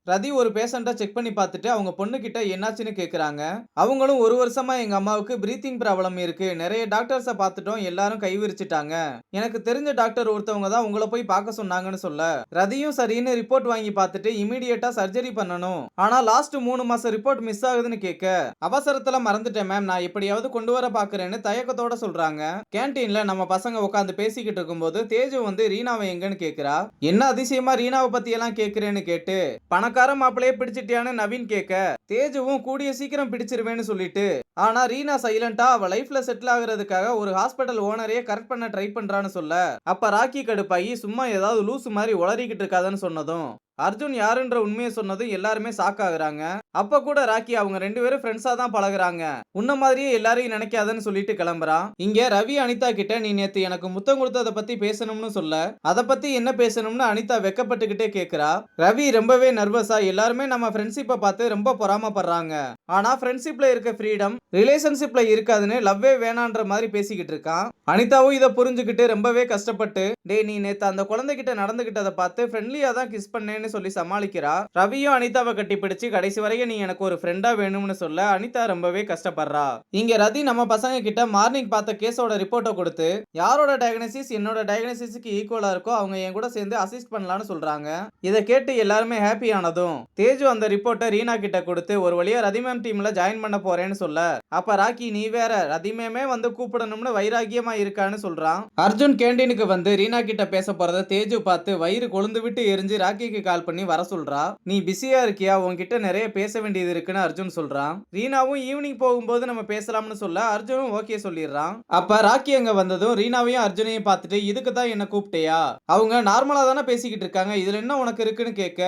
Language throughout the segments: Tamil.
ரதி ஒரு பேஷண்ட்ட செக் பண்ணி பார்த்துட்டு அவங்க பொண்ணுகிட்ட என்னாச்சுன்னு கேக்குறாங்க. அவங்களும் ஒரு வருஷமா எங்க அம்மாவுக்கு பிரீத்திங் ப்ராப்ளம் இருக்கு. நிறைய டாக்டர்ஸ பார்த்துட்டோம். எல்லாரும் கை விரிச்சுட்டாங்க. எனக்கு தெரிஞ்ச டாக்டர் ஒருத்தவங்க தான் உங்கள போய் பார்க்க சொன்னாங்கன்னு சொல்ல, ரதியும் சரின்னு ரிப்போர்ட் வாங்கி பார்த்துட்டு இமிடியேட்டா சர்ஜரி பண்ணணும். ஆனா லாஸ்ட் 3 மாசம் ரிப்போர்ட் மிஸ் ஆகுதுன்னு கேட்க, அவசரத்துல மறந்துட்டேன் மேம். நான் எப்படியாவது கொண்டு வர பார்க்கறேன்னு தயக்கத்தோட சொல்றாங்க. கேன்டீன்ல நம்ம பசங்க உட்காந்து பேசிக்கிட்டு இருக்கும்போது தேஜு வந்து ரீனாவை எங்கன்னு கேக்குறா. என்ன அதிசயமா ரீனாவை பத்தி எல்லாம் கேக்குறேன்னு கேட்டு பணக்கார மாப்பிளையே பிடிச்சிட்டியான்னு நவீன் கேட்க, தேஜுவும் கூடிய சீக்கிரம் பிடிச்சிருவேன்னு சொல்லிட்டு, ஆனா ரீனா சைலண்டா அவ லைஃப்ல செட்டில் ஆகுறதுக்காக ஒரு ஹாஸ்பிடல் ஓனரையே கரெக்ட் பண்ண ட்ரை பண்றான்னு சொல்ல, அப்ப ராக்கி கடுப்பாயி சும்மா ஏதாவது லூசு மாதிரி உளறிக்கிட்டு இருக்காதன்னு சொன்னதும் அர்ஜுன் யாருன்ற உண்மையை சொன்னதும் எல்லாருமே ஷாக் ஆகுறாங்க. அப்ப கூட ராக்கி அவங்க 2 பேரும் ஃப்ரெண்ட்ஸா தான் பழகுறாங்க. உன்ன மாதிரியே எல்லாரையும் நினைக்காதன்னு சொல்லிட்டு கிளம்புறான். இங்க ரவி அனிதா கிட்ட நீ நேத்து எனக்கு முத்தம் கொடுத்தத பத்தி பேசணும்னு சொல்ல, அத பத்தி என்ன பேசணும்னு அனிதா வெக்கப்பட்டுக்கிட்டே கேக்குறா. ரவி ரொம்பவே நர்வஸா எல்லாருமே நம்ம ஃப்ரெண்ட்ஷிப்பை பார்த்து ரொம்ப பொறாமப்படுறாங்க. ஆனா ஃப்ரெண்ட்ஷிப்ல இருக்க ஃப்ரீடம் ரிலேஷன்ஷிப்ல இருக்காதுன்னு லவ்வே வேணான்ற மாதிரி பேசிக்கிட்டு இருக்கான். அனிதாவும் இதை புரிஞ்சுக்கிட்டு ரொம்பவே கஷ்டப்பட்டு, டேய் நீ நேத்து அந்த குழந்தைகிட்ட நடந்துகிட்டதை பார்த்து ஃப்ரெண்ட்லியா தான் கிஸ் பண்ணேன்னு சொல்லி சமாளிக்கிறா. ரவியும் அனிதாவை கட்டி பிடிச்சு கடைசி வரைக்கும் நீ எனக்கு ஒரு ஃப்ரெண்டா வேணும்னு சொல்ல அனிதா ரொம்பவே கஷ்டப்படுறா. இங்க ரதி நம்ம பசங்க கிட்ட மார்னிங் பார்த்த கேஸோட ரிப்போர்ட்டை கொடுத்து, யாரோட டயக்னசிஸ் என்னோட டயக்னசிஸ்க்கு ஈக்குவலா இருக்கோ அவங்க என் கூட சேர்ந்து அசிஸ்ட் பண்ணலாம்னு சொல்றாங்க. இதை கேட்டு எல்லாருமே ஹாப்பி ஆனதும் தேஜு அந்த ரிப்போர்ட்டை ரீனா கிட்ட கொடுத்து ஒரு வழியா ரதி மேம் டீம்ல ஜாயின் பண்ண போறேன்னு சொல்ல, அப்ப ராக்கி நீ வேற ரதி மேமே வந்து கூப்பிடணும்னு வைராகியமா இருக்கான்னு சொல்றான். அர்ஜுன் கேண்டீனுக்கு வந்து ரீனா கிட்ட பேச போறத தேஜு பார்த்து வயிறு கொழுந்து விட்டு எரிஞ்சு ராக்கிக்கு கால் பண்ணி வர சொல்றா. நீ பிஸியா இருக்கியா, உன்கிட்ட நிறைய பேச வேண்டியது இருக்குன்னு அர்ஜுன் சொல்றான். ரீனாவும் ஈவினிங் போகும்போது நம்ம பேசலாம்னு சொல்ல அர்ஜுனும் ஓகே சொல்லிடுறான். அப்ப ராக்கி அங்க வந்ததும் ரீனாவையும் அர்ஜுனையும் பார்த்துட்டு இதுக்கு தான் என்ன கூப்பிட்டியா, அவங்க நார்மலா தானே பேசிக்கிட்டு இருக்காங்க, இதுல என்ன உனக்கு இருக்குன்னு கேட்க,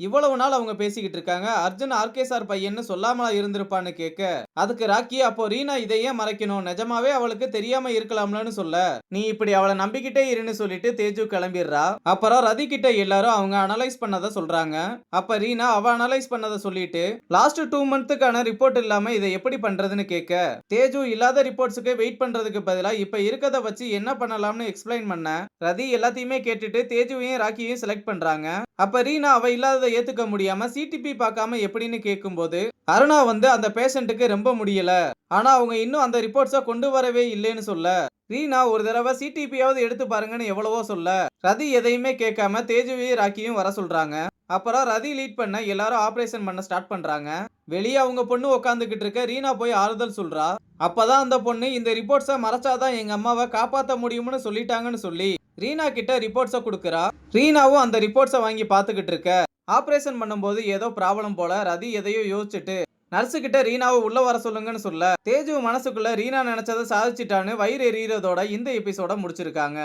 இவ்வளவு நாள் அவங்க பேசிக்கிட்டு இருக்காங்க, அர்ஜுன் ஆர்கே சார் பையன்னு சொல்லாமலா இருந்திருப்பான்னு கேட்க, அதுக்கு ராக்கி அப்போ ரீனா இதையே மறைக்கணும், நிஜமாவே அவளுக்கு தெரியாம இருக்கலாம்லன்னு சொல்ல, நீ இப்படி அவளை நம்பிக்கிட்டே இருன்னு சொல்லிட்டு தேஜு கிளம்பிடுறா. அப்புறம் ரதி கிட்ட எல்லாரும் அவங்க அனலைஸ் பண்ணதை சொல்றாங்க. அப்ப ரீனா அவ அனலைஸ் பண்ணதை சொல்லிட்டு லாஸ்ட் 2 மந்த்துக்கான ரிப்போர்ட் இல்லாம இதை எப்படி பண்றதுன்னு கேட்க, தேஜு இல்லாத ரிப்போர்ட்ஸுக்கு வெயிட் பண்றதுக்கு பதிலா இப்ப இருக்கதை வச்சு என்ன பண்ணலாம்னு எக்ஸ்பிளைன் பண்ண, ரதி எல்லாத்தையுமே கேட்டுட்டு தேஜுவையும் ராக்கியையும் செலக்ட் பண்றாங்க. அப்ப ரீனா அவ இல்லாததை ஏத்துக்க முடியாம சிடிபி பார்க்காம எப்படின்னு கேட்கும்போது, அருணா வந்து அந்த பேஷண்ட்டுக்கு ரொம்ப முடியல, ஆனா அவங்க இன்னும் அந்த ரிப்போர்ட்ஸை கொண்டு வரவே இல்லைன்னு சொல்ல, ரீனா ஒரு தடவை சிடிபியாவது எடுத்து பாருங்கன்னு எவ்வளவோ சொல்ல, ரதி எதையுமே கேட்காம தேஜுவையும் ராக்கியும் வர சொல்றாங்க. அப்புறம் ரதி லீட் பண்ண எல்லாரும் ஆபரேஷன் பண்ண ஸ்டார்ட் பண்றாங்க. வெளியே அவங்க பொண்ணு உட்காந்துக்கிட்டு இருக்க ரீனா போய் ஆறுதல் சொல்றா. அப்பதான் அந்த பொண்ணு இந்த ரிப்போர்ட்ஸை மறைச்சாதான் எங்க அம்மாவை காப்பாற்ற முடியும்னு சொல்லிட்டாங்கன்னு சொல்லி ரீனா கிட்ட ரிப்போர்ட்ஸை கொடுக்குறா. ரீனாவும் அந்த ரிப்போர்ட்ஸை வாங்கி பார்த்துக்கிட்டு இருக்க, ஆபரேஷன் பண்ணும்போது ஏதோ ப்ராப்ளம் போல ரதி எதையோ யோசிச்சுட்டு நர்ஸு கிட்ட ரீனாவை உள்ள வர சொல்லுங்கன்னு சொல்ல, தேஜு மனசுக்குள்ள ரீனா நினைச்சதை சாதிச்சிட்டான்னு வயிறு எறிகிறதோட இந்த எபிசோட முடிச்சிருக்காங்க.